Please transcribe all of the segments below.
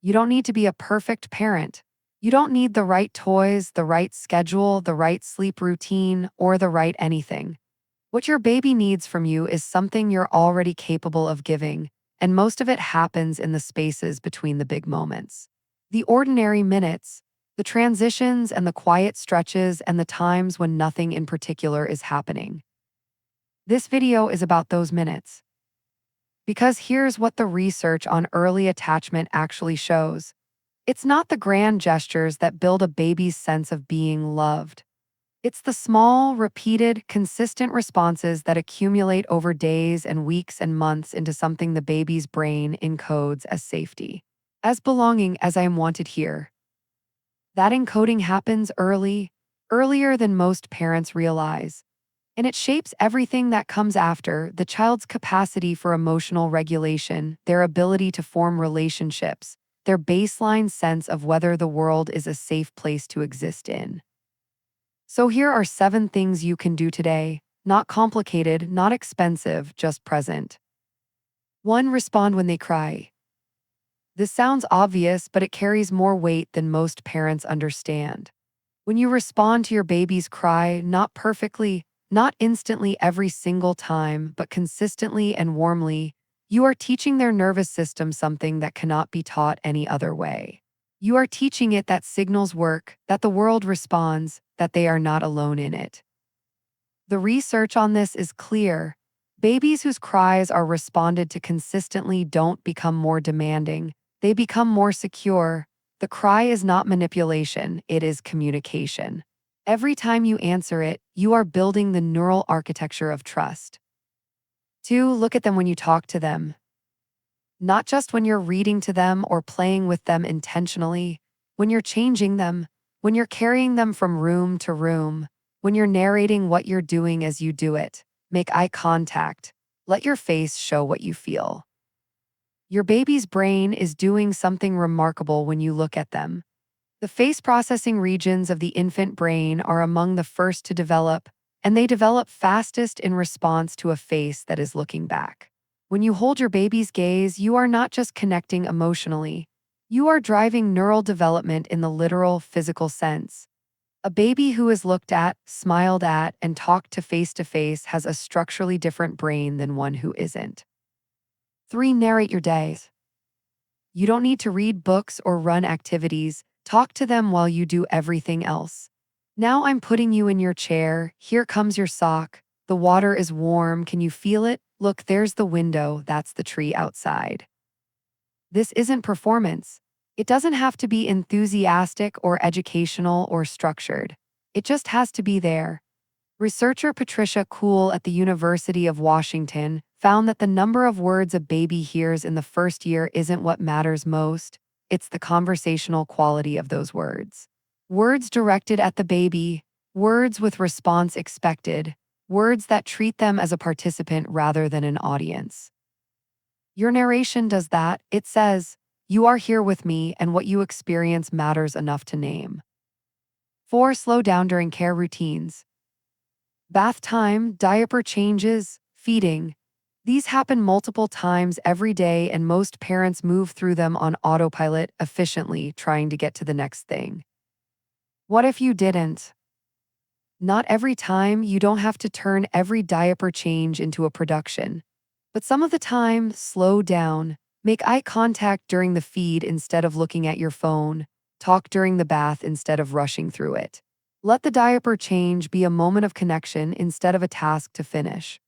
You don't need to be a perfect parent. You don't need the right toys, the right schedule, the right sleep routine, or the right anything. What your baby needs from you is something you're already capable of giving, and most of it happens in the spaces between the big moments. The ordinary minutes, the transitions and the quiet stretches and the times when nothing in particular is happening. This video is about those minutes. Because here's what the research on early attachment actually shows. It's not the grand gestures that build a baby's sense of being loved. It's the small, repeated, consistent responses that accumulate over days and weeks and months into something the baby's brain encodes as safety, as belonging, as I am wanted here. That encoding happens early, earlier than most parents realize. And it shapes everything that comes after: the child's capacity for emotional regulation, their ability to form relationships, their baseline sense of whether the world is a safe place to exist in. So here are 7 things you can do today. Not complicated, not expensive, just present. 1. Respond when they cry. This sounds obvious, but it carries more weight than most parents understand. When you respond to your baby's cry, not perfectly, not instantly every single time, but consistently and warmly, you are teaching their nervous system something that cannot be taught any other way. You are teaching it that signals work, that the world responds, that they are not alone in it. The research on this is clear. Babies whose cries are responded to consistently don't become more demanding, they become more secure. The cry is not manipulation, it is communication. Every time you answer it, you are building the neural architecture of trust. 2. Look at them when you talk to them. Not just when you're reading to them or playing with them intentionally, when you're changing them, when you're carrying them from room to room, when you're narrating what you're doing as you do it. Make eye contact. Let your face show what you feel. Your baby's brain is doing something remarkable when you look at them. The face processing regions of the infant brain are among the first to develop, and they develop fastest in response to a face that is looking back. When you hold your baby's gaze, you are not just connecting emotionally, you are driving neural development in the literal, physical sense. A baby who is looked at, smiled at, and talked to face has a structurally different brain than one who isn't. 3. Narrate your days. You don't need to read books or run activities. Talk to them while you do everything else. Now I'm putting you in your chair. Here comes your sock. The water is warm. Can you feel it? Look, there's the window. That's the tree outside. This isn't performance. It doesn't have to be enthusiastic or educational or structured. It just has to be there. Researcher Patricia Kuhl at the University of Washington found that the number of words a baby hears in the first year isn't what matters most. It's the conversational quality of those words. Words directed at the baby, words with response expected, words that treat them as a participant rather than an audience. Your narration does that. It says, "You are here with me, and what you experience matters enough to name." 4. Slow down during care routines. Bath time, diaper changes, feeding. These happen multiple times every day, and most parents move through them on autopilot, efficiently, trying to get to the next thing. What if you didn't? Not every time. You don't have to turn every diaper change into a production. But some of the time, slow down. Make eye contact during the feed instead of looking at your phone. Talk during the bath instead of rushing through it. Let the diaper change be a moment of connection instead of a task to finish.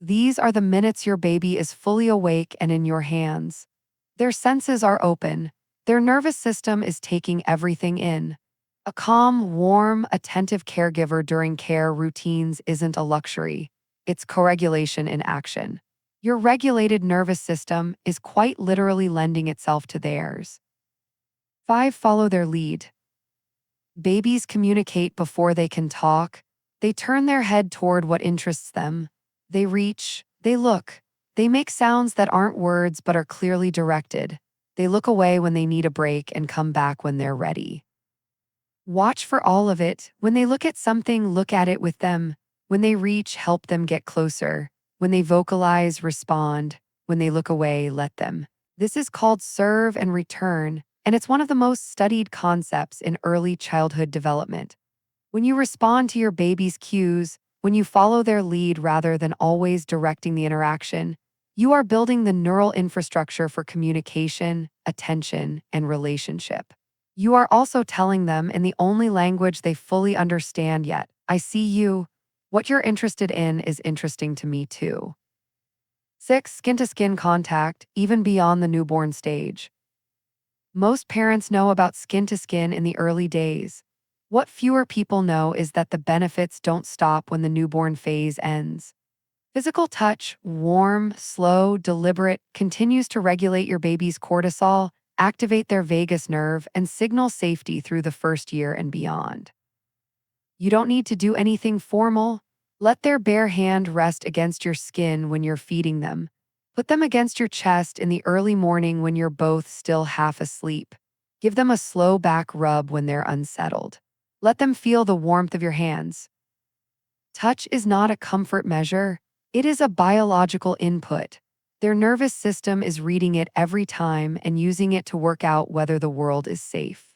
These are the minutes your baby is fully awake and in your hands. Their senses are open. Their nervous system is taking everything in. A calm, warm, attentive caregiver during care routines isn't a luxury. It's co-regulation in action. Your regulated nervous system is quite literally lending itself to theirs. 5. Follow their lead. Babies communicate before they can talk. They turn their head toward what interests them. They reach, they look. They make sounds that aren't words but are clearly directed. They look away when they need a break and come back when they're ready. Watch for all of it. When they look at something, look at it with them. When they reach, help them get closer. When they vocalize, respond. When they look away, let them. This is called serve and return, and it's one of the most studied concepts in early childhood development. When you respond to your baby's cues, when you follow their lead rather than always directing the interaction, you are building the neural infrastructure for communication, attention, and relationship. You are also telling them in the only language they fully understand yet, I see you. What you're interested in is interesting to me too. 6. Skin to skin contact, even beyond the newborn stage. Most parents know about skin to skin in the early days. What fewer people know is that the benefits don't stop when the newborn phase ends. Physical touch, warm, slow, deliberate, continues to regulate your baby's cortisol, activate their vagus nerve, and signal safety through the first year and beyond. You don't need to do anything formal. Let their bare hand rest against your skin when you're feeding them. Put them against your chest in the early morning when you're both still half asleep. Give them a slow back rub when they're unsettled. Let them feel the warmth of your hands. Touch is not a comfort measure, it is a biological input. Their nervous system is reading it every time and using it to work out whether the world is safe.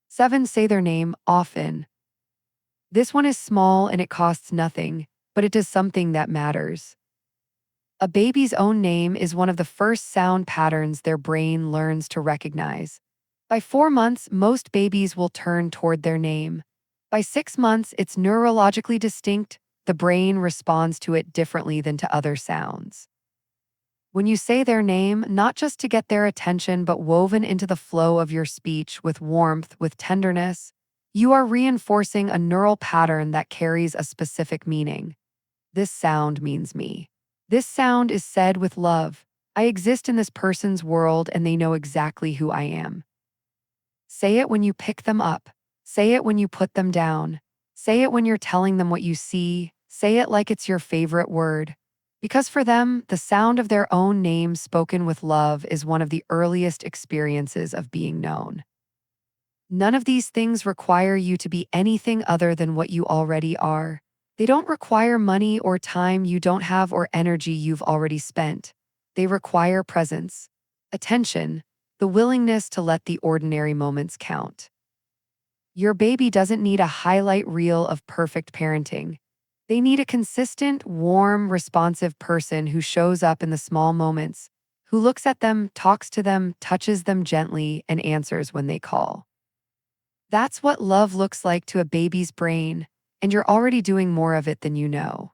7. Say their name often. This one is small and it costs nothing, but it does something that matters. A baby's own name is one of the first sound patterns their brain learns to recognize. By 4 months, most babies will turn toward their name. By 6 months, it's neurologically distinct. The brain responds to it differently than to other sounds. When you say their name, not just to get their attention, but woven into the flow of your speech with warmth, with tenderness, you are reinforcing a neural pattern that carries a specific meaning. This sound means me. This sound is said with love. I exist in this person's world and they know exactly who I am. Say it when you pick them up. Say it when you put them down. Say it when you're telling them what you see. Say it like it's your favorite word. Because for them, the sound of their own name spoken with love is one of the earliest experiences of being known. None of these things require you to be anything other than what you already are. They don't require money or time you don't have or energy you've already spent. They require presence, attention, the willingness to let the ordinary moments count. Your baby doesn't need a highlight reel of perfect parenting. They need a consistent, warm, responsive person who shows up in the small moments, who looks at them, talks to them, touches them gently, and answers when they call. That's what love looks like to a baby's brain, and you're already doing more of it than you know.